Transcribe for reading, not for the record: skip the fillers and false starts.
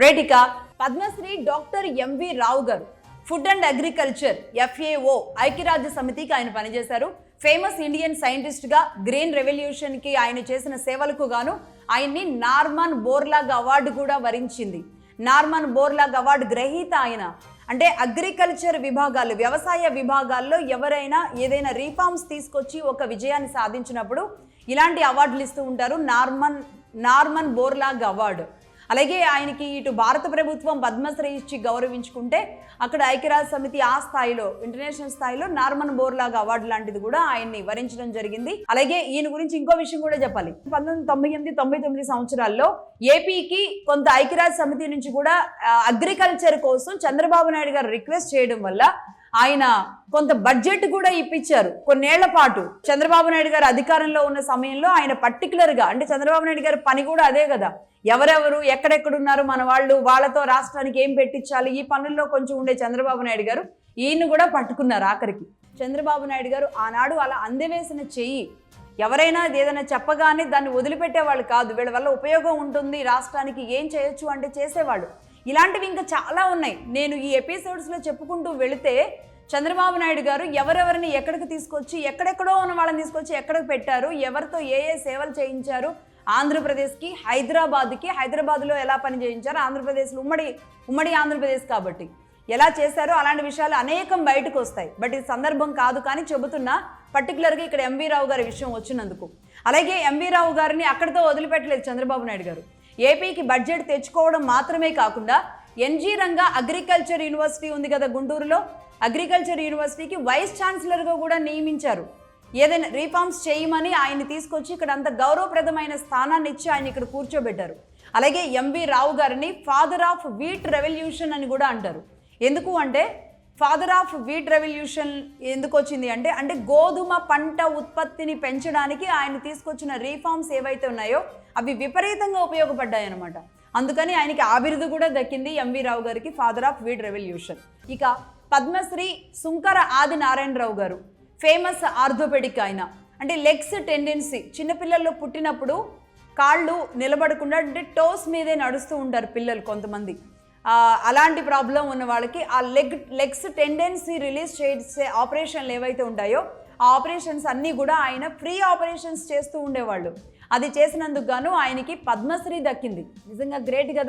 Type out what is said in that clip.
రేటిక Padmashri doctor MV రావు గారు food and agriculture FAO ఐక్యరాజ్య సమితికి ఆయన పనిచేశారు. ఫేమస్ ఇండియన్ సైంటిస్ట్ గా గ్రీన్ రెవల్యూషన్ కి ఆయన చేసిన సేవలకు గాను ఆయన్ని నార్మన్ బోర్లాగ్ అవార్డు కూడా వరించింది. నార్మన్ బోర్లాగ్ అవార్డు గ్రహీత ఆయన. అంటే అగ్రికల్చర్ విభాగాలు, వ్యవసాయ విభాగాల్లో ఎవరైనా ఏదైనా రీఫార్మ్స్ తీసుకొచ్చి ఒక విజయాన్ని సాధించినప్పుడు ఇలాంటి అవార్డులు ఇస్తూ ఉంటారు. Norman Borlaug award. అలాగే ఆయనకి ఇటు భారత ప్రభుత్వం పద్మశ్రీ ఇచ్చి గౌరవించుకుంటే అక్కడ ఐక్యరాజ్య సమితి ఆ స్థాయిలో, ఇంటర్నేషనల్ స్థాయిలో నార్మన్ బోర్లాగ్ అవార్డు లాంటిది కూడా ఆయన్ని వరించడం జరిగింది. అలాగే ఈయన గురించి ఇంకో విషయం కూడా చెప్పాలి. 1998-99 సంవత్సరాల్లో ఏపీకి కొంత ఐక్యరాజ్య సమితి నుంచి కూడా అగ్రికల్చర్ కోసం చంద్రబాబు నాయుడు గారు రిక్వెస్ట్ చేయడం వల్ల ఆయన కొంత బడ్జెట్ కూడా ఇప్పించారు. కొన్నేళ్ల పాటు చంద్రబాబు నాయుడు గారు అధికారంలో ఉన్న సమయంలో ఆయన పర్టికులర్ గా, అంటే చంద్రబాబు నాయుడు గారి పని కూడా అదే కదా, ఎవరెవరు ఎక్కడెక్కడున్నారు మన వాళ్ళు, వాళ్ళతో రాష్ట్రానికి ఏం పెట్టించాలి, ఈ పనుల్లో కొంచెం ఉండే చంద్రబాబు నాయుడు గారు ఈయన్ని కూడా పట్టుకున్నారు. ఆఖరికి చంద్రబాబు నాయుడు గారు ఆనాడు అలా అందవేసిన చెయ్యి, ఎవరైనా ఏదైనా చెప్పగానే దాన్ని వదిలిపెట్టేవాళ్ళు కాదు. వీళ్ళ వల్ల ఉపయోగం ఉంటుంది, రాష్ట్రానికి ఏం చేయొచ్చు అంటే చేసేవాడు. ఇలాంటివి ఇంకా చాలా ఉన్నాయి. నేను ఈ ఎపిసోడ్స్లో చెప్పుకుంటూ వెళితే చంద్రబాబు నాయుడు గారు ఎవరెవరిని ఎక్కడికి తీసుకొచ్చి, ఎక్కడెక్కడో ఉన్న వాళ్ళని తీసుకొచ్చి ఎక్కడికి పెట్టారు, ఎవరితో ఏ సేవలు చేయించారు, ఆంధ్రప్రదేశ్కి హైదరాబాద్లో ఎలా పని చేయించారు, ఆంధ్రప్రదేశ్లో ఉమ్మడి ఆంధ్రప్రదేశ్ కాబట్టి ఎలా చేశారో అలాంటి విషయాలు అనేకం బయటకు వస్తాయి. బట్ ఇది సందర్భం కాదు, కానీ చెబుతున్నా పర్టికులర్గా ఇక్కడ ఎంవి రావు గారి విషయం వచ్చినందుకు. అలాగే ఎంవి రావు గారిని అక్కడితో వదిలిపెట్టలేదు చంద్రబాబు నాయుడు గారు. ఏపీకి బడ్జెట్ తెచ్చుకోవడం మాత్రమే కాకుండా ఎన్జీ రంగా అగ్రికల్చర్ యూనివర్సిటీ ఉంది కదా గుంటూరులో, అగ్రికల్చర్ యూనివర్సిటీకి వైస్ ఛాన్సలర్గా కూడా నియమించారు. ఏదైనా రీఫార్మ్స్ చేయమని ఆయన్ని తీసుకొచ్చి ఇక్కడ అంత గౌరవప్రదమైన స్థానాన్ని ఇచ్చి ఆయన ఇక్కడ కూర్చోబెట్టారు. అలాగే ఎంవి రావు గారిని ఫాదర్ ఆఫ్ వీట్ రెవల్యూషన్ అని కూడా అంటారు. ఎందుకు అంటే ఫాదర్ ఆఫ్ వీట్ రెవల్యూషన్ ఎందుకు వచ్చింది అంటే గోధుమ పంట ఉత్పత్తిని పెంచడానికి ఆయన తీసుకొచ్చిన రీఫార్మ్స్ ఏవైతే ఉన్నాయో అవి విపరీతంగా ఉపయోగపడ్డాయి అన్నమాట. అందుకని ఆయనకి ఆ బిరుదు కూడా దక్కింది ఎంవి రావు గారికి, ఫాదర్ ఆఫ్ వీట్ రెవల్యూషన్. ఇక పద్మశ్రీ సుంకర ఆది నారాయణరావు గారు ఫేమస్ ఆర్థోపెడిక్ ఆయన. అంటే లెగ్స్ టెండెన్సీ, చిన్నపిల్లల్లో పుట్టినప్పుడు కాళ్ళు నిలబడకుండా అంటే టోస్ మీదే నడుస్తూ ఉంటారు పిల్లలు కొంతమంది. అలాంటి ప్రాబ్లం ఉన్న వాళ్ళకి ఆ లెగ్స్ టెండెన్సీ రిలీజ్ చేసే ఆపరేషన్లు ఏవైతే ఉంటాయో ఆ ఆపరేషన్స్ అన్నీ కూడా ఆయన ఫ్రీ ఆపరేషన్స్ చేస్తూ ఉండేవాళ్ళు. అది చేసినందుకు గాను ఆయనకి పద్మశ్రీ దక్కింది. నిజంగా గ్రేట్ కదా.